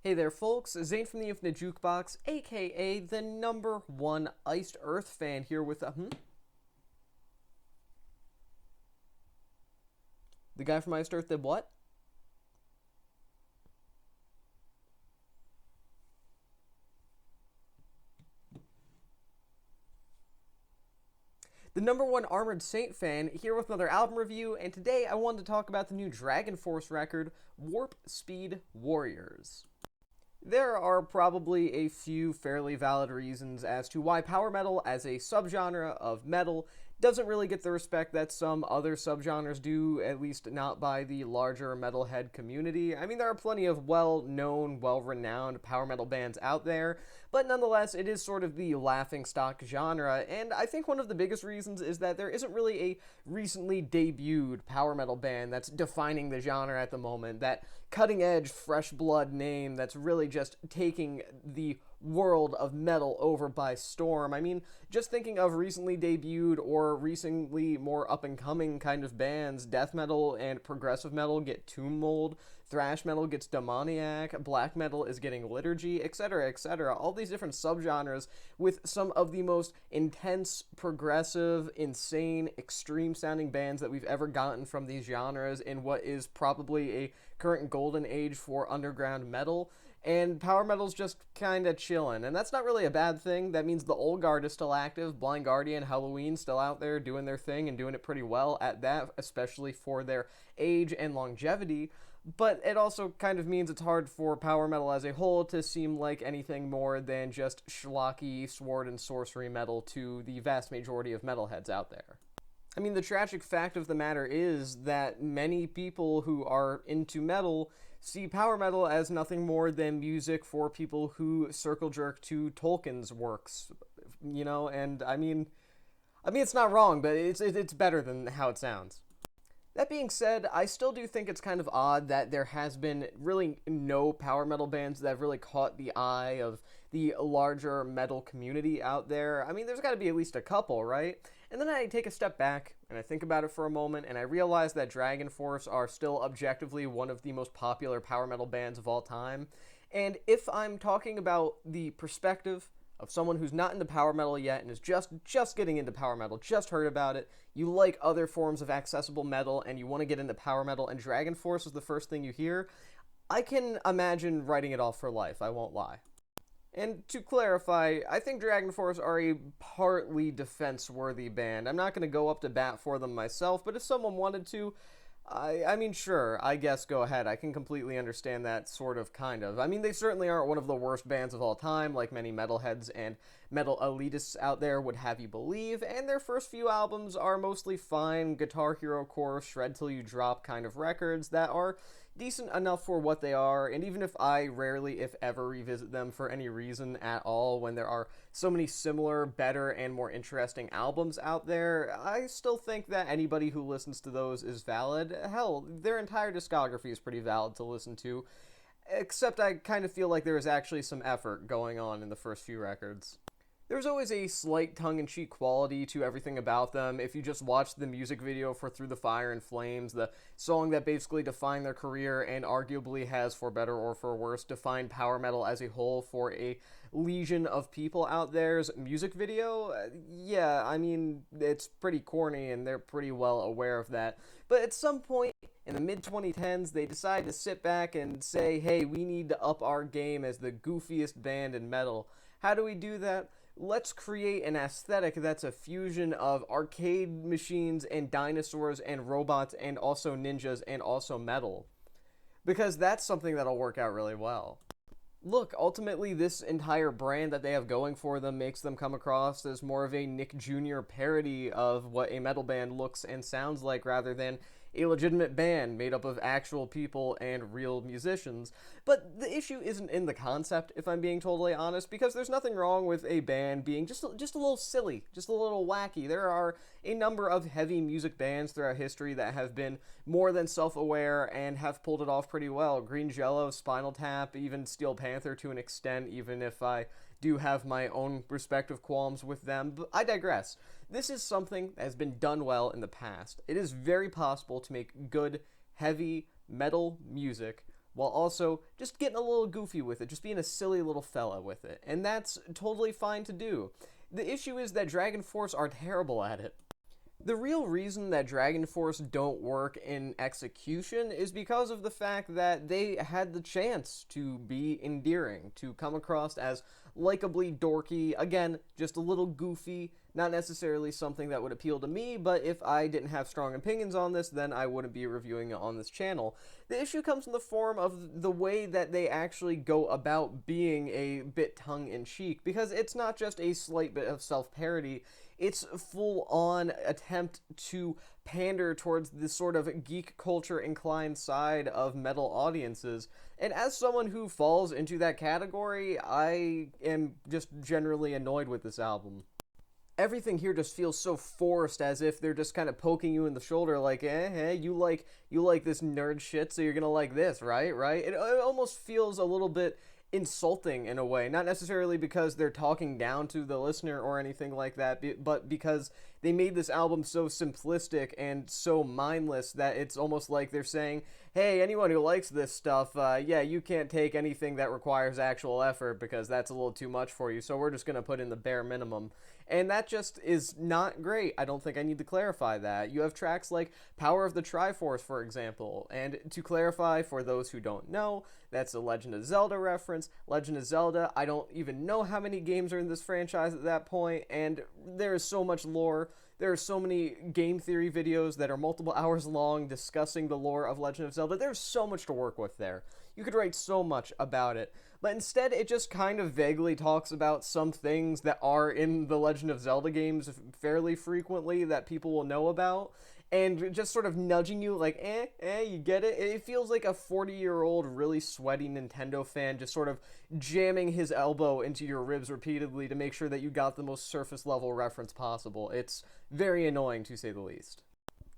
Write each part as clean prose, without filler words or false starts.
Hey there, folks. Zane from the Infinite Jukebox, aka the number one Iced Earth fan here with the guy from Iced Earth did what? The number one Armored Saint fan here with another album review, and today I wanted to talk about the new DragonForce record, Warp Speed Warriors. There are probably a few fairly valid reasons as to why power metal as a subgenre of metal doesn't really get the respect that some other subgenres do, at least not by the larger metalhead community. I mean, there are plenty of well-known, well-renowned power metal bands out there, but nonetheless, it is sort of the laughingstock genre, and I think one of the biggest reasons is that there isn't really a recently debuted power metal band that's defining the genre at the moment, that cutting-edge, fresh blood name that's really just taking the world of metal over by storm. I mean, just thinking of recently debuted or recently more up-and-coming kind of bands, death metal and progressive metal get Tomb Mold, thrash metal gets Demoniac, black metal is getting Liturgy, etc., etc. All these different subgenres with some of the most intense, progressive, insane, extreme-sounding bands that we've ever gotten from these genres in what is probably a current golden age for underground metal. And power metal's just kind of chilling, and that's not really a bad thing. That means the old guard is still active, Blind Guardian, Halloween still out there doing their thing and doing it pretty well at that, especially for their age and longevity. But it also kind of means it's hard for power metal as a whole to seem like anything more than just schlocky sword-and-sorcery metal to the vast majority of metalheads out there. I mean, the tragic fact of the matter is that many people who are into metal see power metal as nothing more than music for people who circle jerk to Tolkien's works, and I mean it's not wrong, but it's better than how it sounds. That being said, I still do think it's kind of odd that there has been really no power metal bands that have really caught the eye of the larger metal community out there. I mean, there's got to be at least a couple, right? And then I take a step back and I think about it for a moment and I realize that DragonForce are still objectively one of the most popular power metal bands of all time. And if I'm talking about the perspective of someone who's not into power metal yet and is just getting into power metal, just heard about it, you like other forms of accessible metal and you want to get into power metal and DragonForce is the first thing you hear, I can imagine writing it off for life, I won't lie. And to clarify, I think DragonForce are a partly defense-worthy band. I'm not going to go up to bat for them myself, but if someone wanted to, I mean, sure, I guess go ahead. I can completely understand that sort of, kind of. I mean, they certainly aren't one of the worst bands of all time, like many metalheads and metal elitists out there would have you believe, and their first few albums are mostly fine, Guitar Hero core, shred till you drop kind of records that are decent enough for what they are, and even if I rarely, if ever, revisit them for any reason at all when there are so many similar, better, and more interesting albums out there, I still think that anybody who listens to those is valid. Hell, their entire discography is pretty valid to listen to, except I kind of feel like there is actually some effort going on in the first few records. There's always a slight tongue-in-cheek quality to everything about them. If you just watch the music video for Through the Fire and Flames, the song that basically defined their career and arguably has, for better or for worse, defined power metal as a whole for a legion of people out there's music video, yeah, I mean, it's pretty corny and they're pretty well aware of that. But at some point in the mid-2010s, they decide to sit back and say, hey, we need to up our game as the goofiest band in metal. How do we do that? Let's create an aesthetic that's a fusion of arcade machines and dinosaurs and robots and also ninjas and also metal. Because that's something that'll work out really well. Look, ultimately this entire brand that they have going for them makes them come across as more of a Nick Jr. parody of what a metal band looks and sounds like rather than a legitimate band made up of actual people and real musicians. But the issue isn't in the concept, if I'm being totally honest, because there's nothing wrong with a band being just a little silly, just a little wacky. There are a number of heavy music bands throughout history that have been more than self-aware and have pulled it off pretty well. Green Jello, Spinal Tap, even Steel Panther to an extent, even if I do have my own respective qualms with them, but I digress. This is something that has been done well in the past. It is very possible to make good, heavy metal music while also just getting a little goofy with it, just being a silly little fella with it. And that's totally fine to do. The issue is that DragonForce are terrible at it. The real reason that DragonForce don't work in execution is because of the fact that they had the chance to be endearing, to come across as likably dorky, again, just a little goofy, not necessarily something that would appeal to me, but if I didn't have strong opinions on this, then I wouldn't be reviewing it on this channel. The issue comes in the form of the way that they actually go about being a bit tongue-in-cheek, because it's not just a slight bit of self-parody, it's full-on attempt to pander towards this sort of geek culture inclined side of metal audiences. And as someone who falls into that category, I am just generally annoyed with this album. Everything here just feels so forced, as if they're just kind of poking you in the shoulder, like, you like this nerd shit, so you're gonna like this, right? It almost feels a little bit insulting in a way, not necessarily because they're talking down to the listener or anything like that, but because they made this album so simplistic and so mindless that it's almost like they're saying, hey, anyone who likes this stuff, yeah, you can't take anything that requires actual effort because that's a little too much for you, so we're just gonna put in the bare minimum. And that just is not great. I don't think I need to clarify that. You have tracks like Power of the Triforce, for example. And to clarify, for those who don't know, that's a Legend of Zelda reference. Legend of Zelda, I don't even know how many games are in this franchise at that point, and there is so much lore. There are so many game theory videos that are multiple hours long discussing the lore of Legend of Zelda. There's so much to work with there. You could write so much about it. But instead, it just kind of vaguely talks about some things that are in the Legend of Zelda games fairly frequently that people will know about, and just sort of nudging you like, you get it? It feels like a 40-year-old really sweaty Nintendo fan just sort of jamming his elbow into your ribs repeatedly to make sure that you got the most surface-level reference possible. It's very annoying, to say the least.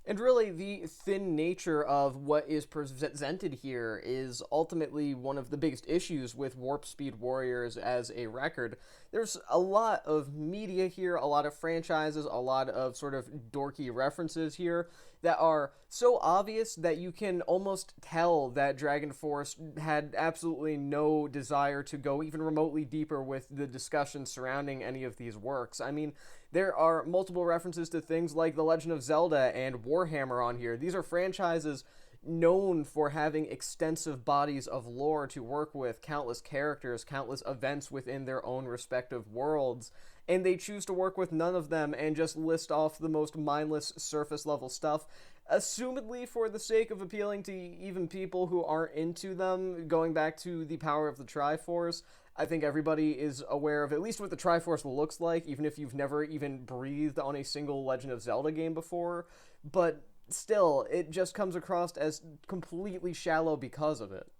And really, the thin nature of what is presented here is ultimately one of the biggest issues with Warp Speed Warriors as a record. There's a lot of media here, a lot of franchises, a lot of sort of dorky references here that are so obvious that you can almost tell that DragonForce had absolutely no desire to go even remotely deeper with the discussion surrounding any of these works. I mean, there are multiple references to things like The Legend of Zelda and Warhammer on here. These are franchises known for having extensive bodies of lore to work with, countless characters, countless events within their own respective worlds, and they choose to work with none of them and just list off the most mindless surface-level stuff, assumedly for the sake of appealing to even people who aren't into them. Going back to the Power of the Triforce, I think everybody is aware of at least what the Triforce looks like, even if you've never even breathed on a single Legend of Zelda game before, but still, it just comes across as completely shallow because of it.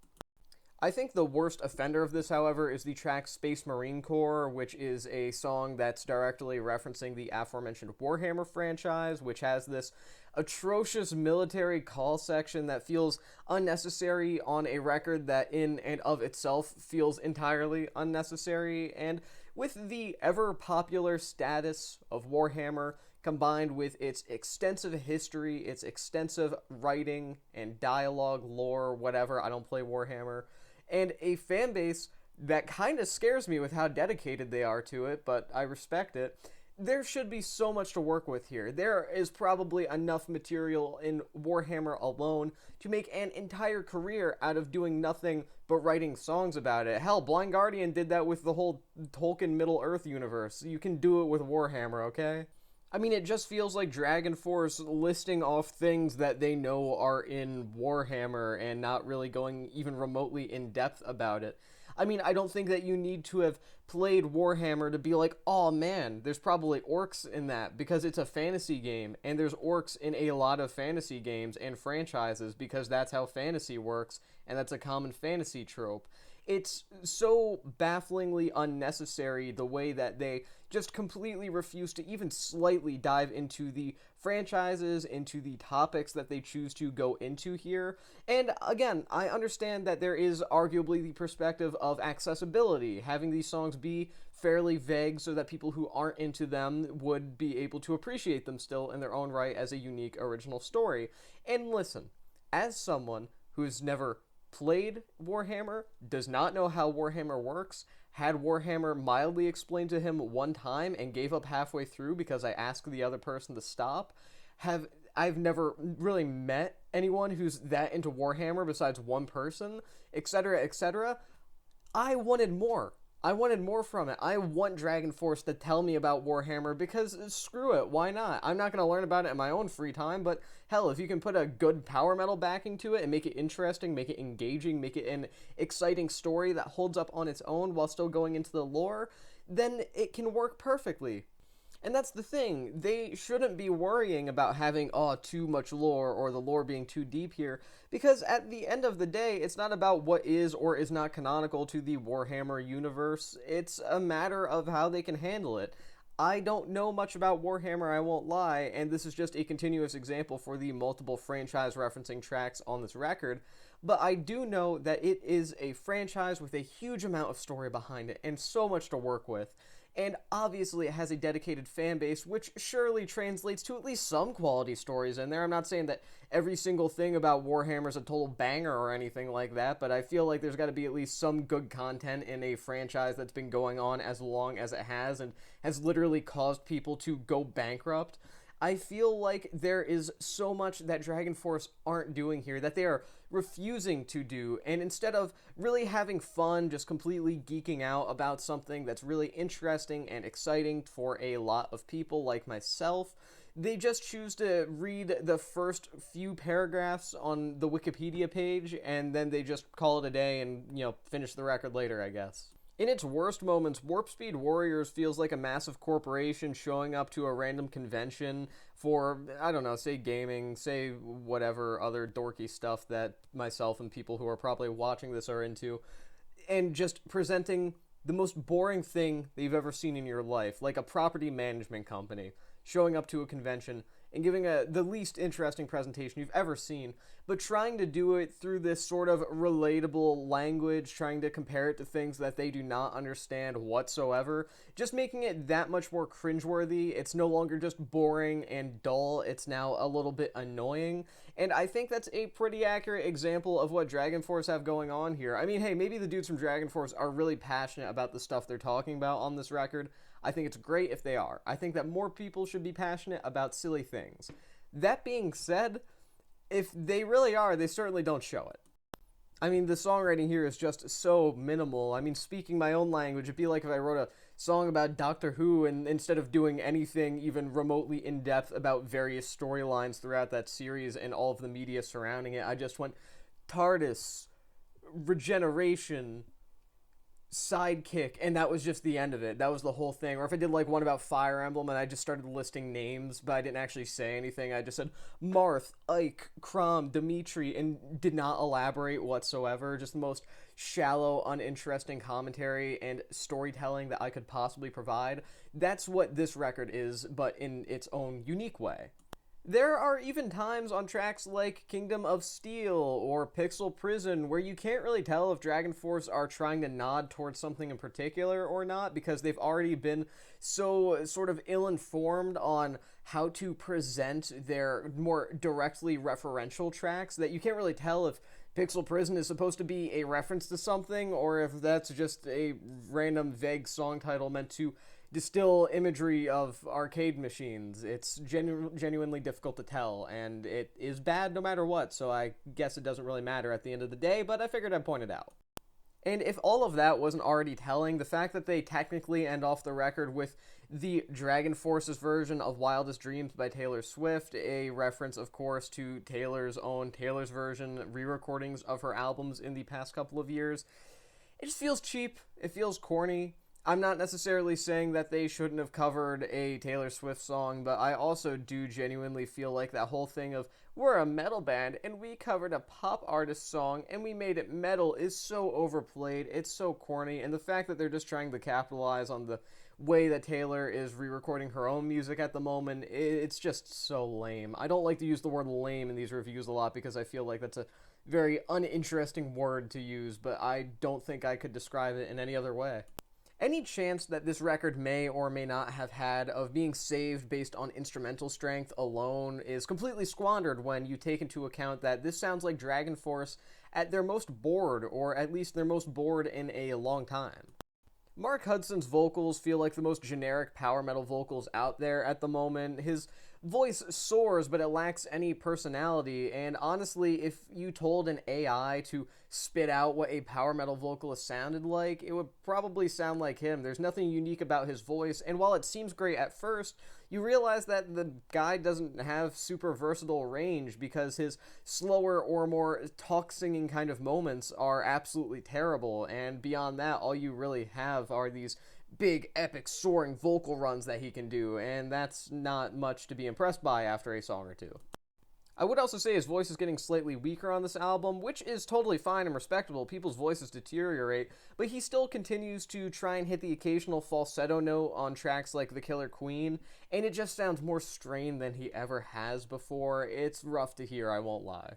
I think the worst offender of this, however, is the track Space Marine Corps, which is a song that's directly referencing the aforementioned Warhammer franchise, which has this atrocious military call section that feels unnecessary on a record that in and of itself feels entirely unnecessary. And with the ever-popular status of Warhammer, combined with its extensive history, its extensive writing and dialogue, lore, whatever, I don't play Warhammer, and a fan base that kind of scares me with how dedicated they are to it, but I respect it, there should be so much to work with here. There is probably enough material in Warhammer alone to make an entire career out of doing nothing but writing songs about it. Hell, Blind Guardian did that with the whole Tolkien Middle-earth universe. You can do it with Warhammer, okay? I mean, it just feels like DragonForce listing off things that they know are in Warhammer and not really going even remotely in depth about it. I mean, I don't think that you need to have played Warhammer to be like, oh man, there's probably orcs in that, because it's a fantasy game, and there's orcs in a lot of fantasy games and franchises because that's how fantasy works, and that's a common fantasy trope. It's so bafflingly unnecessary the way that they just completely refuse to even slightly dive into the franchises, into the topics that they choose to go into here. And again, I understand that there is arguably the perspective of accessibility, having these songs be fairly vague so that people who aren't into them would be able to appreciate them still in their own right as a unique original story. And listen, as someone who's never played Warhammer, does not know how Warhammer works, had Warhammer mildly explained to him one time and gave up halfway through because I asked the other person to stop. I've never really met anyone who's that into Warhammer besides one person, etc., etc. I wanted more. I wanted more from it. I want DragonForce to tell me about Warhammer because screw it, why not? I'm not going to learn about it in my own free time, but hell, if you can put a good power metal backing to it and make it interesting, make it engaging, make it an exciting story that holds up on its own while still going into the lore, then it can work perfectly. And that's the thing. They shouldn't be worrying about having, too much lore or the lore being too deep here, because at the end of the day, it's not about what is or is not canonical to the Warhammer universe. It's a matter of how they can handle it. I don't know much about Warhammer, I won't lie, and this is just a continuous example for the multiple franchise referencing tracks on this record, but I do know that it is a franchise with a huge amount of story behind it and so much to work with. And obviously it has a dedicated fan base, which surely translates to at least some quality stories in there. I'm not saying that every single thing about Warhammer is a total banger or anything like that, but I feel like there's got to be at least some good content in a franchise that's been going on as long as it has and has literally caused people to go bankrupt. I feel like there is so much that DragonForce aren't doing here, that they are refusing to do, and instead of really having fun, just completely geeking out about something that's really interesting and exciting for a lot of people like myself, they just choose to read the first few paragraphs on the Wikipedia page, and then they just call it a day and, finish the record later, I guess. In its worst moments, Warp Speed Warriors feels like a massive corporation showing up to a random convention for, I don't know, say gaming, say whatever other dorky stuff that myself and people who are probably watching this are into, and just presenting the most boring thing that you've ever seen in your life, like a property management company showing up to a convention and giving the least interesting presentation you've ever seen, but trying to do it through this sort of relatable language, trying to compare it to things that they do not understand whatsoever, just making it that much more cringeworthy. It's no longer just boring and dull, it's now a little bit annoying, and I think that's a pretty accurate example of what DragonForce have going on here. I mean, hey, maybe the dudes from DragonForce are really passionate about the stuff they're talking about on this record. I think it's great if they are. I think that more people should be passionate about silly things. That being said, if they really are, they certainly don't show it. I mean, the songwriting here is just so minimal. I mean, speaking my own language, it'd be like if I wrote a song about Doctor Who and instead of doing anything even remotely in-depth about various storylines throughout that series and all of the media surrounding it, I just went TARDIS, regeneration, sidekick, and that was just the end of it. That was the whole thing. Or if I did like one about Fire Emblem and I just started listing names, but I didn't actually say anything, I just said Marth, Ike, Crom, Dimitri, and did not elaborate whatsoever. Just the most shallow, uninteresting commentary and storytelling that I could possibly provide. That's what this record is, but in its own unique way. There are even times on tracks like Kingdom of Steel or Pixel Prison where you can't really tell if DragonForce are trying to nod towards something in particular or not, because they've already been so sort of ill-informed on how to present their more directly referential tracks that you can't really tell if Pixel Prison is supposed to be a reference to something or if that's just a random vague song title meant to distill imagery of arcade machines. It's genuinely difficult to tell, and it is bad no matter what, so I guess it doesn't really matter at the end of the day, but I figured I'd point it out. And if all of that wasn't already telling, the fact that they technically end off the record with the DragonForce's version of Wildest Dreams by Taylor Swift, a reference, of course, to Taylor's own Taylor's version re-recordings of her albums in the past couple of years, it just feels cheap, it feels corny. I'm not necessarily saying that they shouldn't have covered a Taylor Swift song, but I also do genuinely feel like that whole thing of, we're a metal band and we covered a pop artist song and we made it metal is so overplayed, it's so corny, and the fact that they're just trying to capitalize on the way that Taylor is re-recording her own music at the moment, it's just so lame. I don't like to use the word lame in these reviews a lot because I feel like that's a very uninteresting word to use, but I don't think I could describe it in any other way. Any chance that this record may or may not have had of being saved based on instrumental strength alone is completely squandered when you take into account that this sounds like DragonForce at their most bored, or at least their most bored in a long time. Mark Hudson's vocals feel like the most generic power metal vocals out there at the moment. His voice soars, but it lacks any personality, and honestly, if you told an AI to spit out what a power metal vocalist sounded like, it would probably sound like him. There's nothing unique about his voice, and while it seems great at first, you realize that the guy doesn't have super versatile range because his slower or more talk singing kind of moments are absolutely terrible, and beyond that, all you really have are these big, epic, soaring vocal runs that he can do, and that's not much to be impressed by after a song or two. I would also say his voice is getting slightly weaker on this album, which is totally fine and respectable. People's voices deteriorate, but he still continues to try and hit the occasional falsetto note on tracks like The Killer Queen, and it just sounds more strained than he ever has before. It's rough to hear, I won't lie.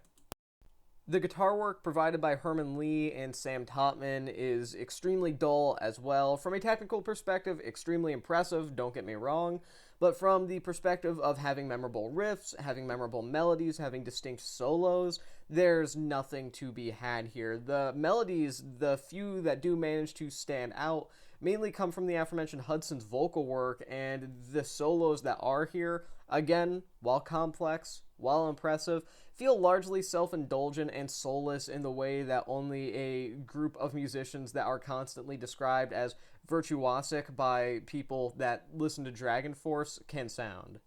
The guitar work provided by Herman Lee and Sam Totman is extremely dull as well. From a technical perspective, extremely impressive, don't get me wrong, but from the perspective of having memorable riffs, having memorable melodies, having distinct solos, there's nothing to be had here. The melodies, the few that do manage to stand out, mainly come from the aforementioned Hudson's vocal work, and the solos that are here, again, while complex, while impressive, feel largely self-indulgent and soulless in the way that only a group of musicians that are constantly described as virtuosic by people that listen to DragonForce can sound.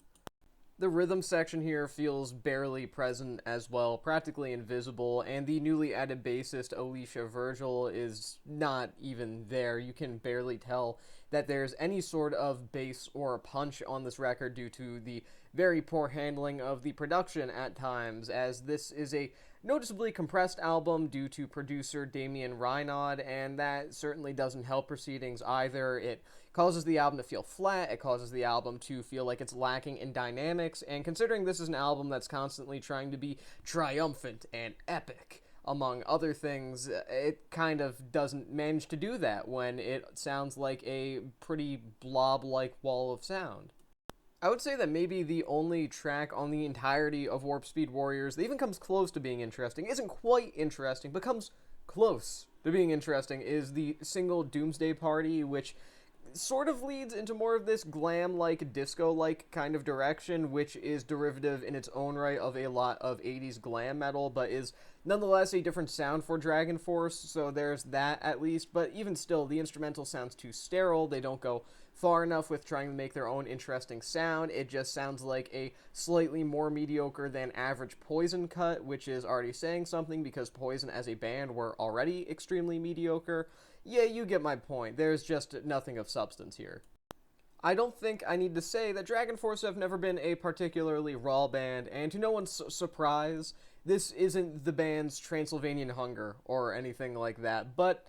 The rhythm section here feels barely present as well, practically invisible, and the newly added bassist Alicia Virgil is not even there. You can barely tell that there's any sort of bass or punch on this record due to the very poor handling of the production at times, as this is a noticeably compressed album due to producer Damien Reynaud, and that certainly doesn't help proceedings either. It causes the album to feel flat, it causes the album to feel like it's lacking in dynamics, and considering this is an album that's constantly trying to be triumphant and epic, among other things, it kind of doesn't manage to do that when it sounds like a pretty blob-like wall of sound. I would say that maybe the only track on the entirety of Warp Speed Warriors that even comes close to being interesting, isn't quite interesting, but comes close to being interesting, is the single Doomsday Party, which sort of leads into more of this glam-like, disco-like kind of direction, which is derivative in its own right of a lot of 80s glam metal, but is nonetheless a different sound for DragonForce, so there's that at least, but even still, the instrumental sounds too sterile. They don't go far enough with trying to make their own interesting sound. It just sounds like a slightly more mediocre than average Poison cut, which is already saying something because Poison as a band were already extremely mediocre. Yeah, you get my point. There's just nothing of substance here. I don't think I need to say that DragonForce have never been a particularly raw band, and to no one's surprise, this isn't the band's Transylvanian Hunger or anything like that, but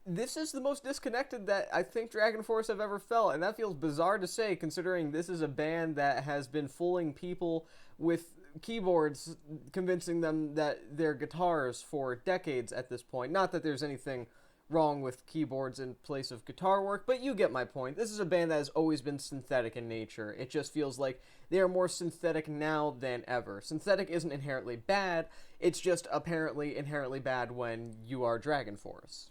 this is the most disconnected that I think DragonForce have ever felt, and that feels bizarre to say considering this is a band that has been fooling people with keyboards, convincing them that they're guitars for decades at this point. Not that there's anything wrong with keyboards in place of guitar work, but you get my point. This is a band that has always been synthetic in nature. It just feels like they are more synthetic now than ever. Synthetic isn't inherently bad, it's just apparently inherently bad when you are DragonForce.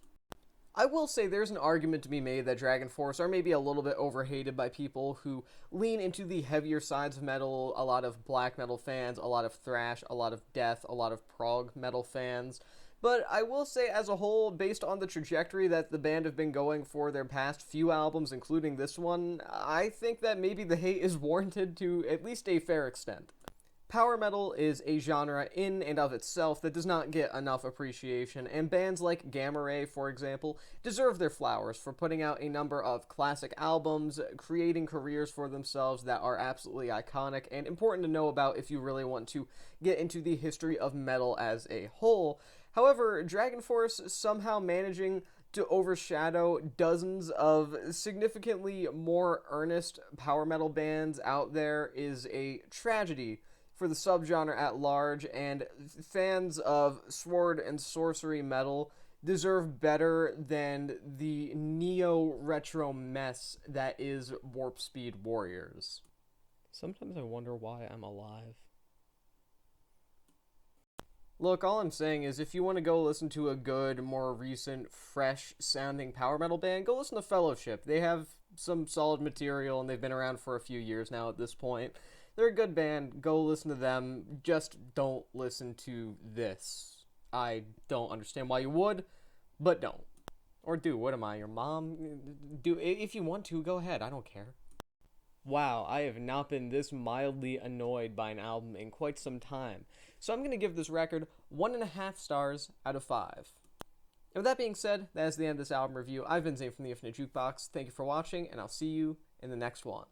I will say there's an argument to be made that DragonForce are maybe a little bit overhated by people who lean into the heavier sides of metal, a lot of black metal fans, a lot of thrash, a lot of death, a lot of prog metal fans. But I will say as a whole, based on the trajectory that the band have been going for their past few albums, including this one, I think that maybe the hate is warranted to at least a fair extent. Power metal is a genre in and of itself that does not get enough appreciation, and bands like Gamma Ray, for example, deserve their flowers for putting out a number of classic albums, creating careers for themselves that are absolutely iconic and important to know about if you really want to get into the history of metal as a whole. However, DragonForce somehow managing to overshadow dozens of significantly more earnest power metal bands out there is a tragedy for the subgenre at large, and fans of sword and sorcery metal deserve better than the neo-retro mess that is Warp Speed Warriors. Sometimes I wonder why I'm alive. Look, all I'm saying is if you want to go listen to a good, more recent, fresh-sounding power metal band, go listen to Fellowship. They have some solid material, and they've been around for a few years now at this point. They're a good band. Go listen to them. Just don't listen to this. I don't understand why you would, but don't. Or do. What am I, your mom? Do if you want to, go ahead. I don't care. Wow, I have not been this mildly annoyed by an album in quite some time. So I'm going to give this record 1.5 stars out of 5. And with that being said, that is the end of this album review. I've been Zane from the Infinite Jukebox. Thank you for watching, and I'll see you in the next one.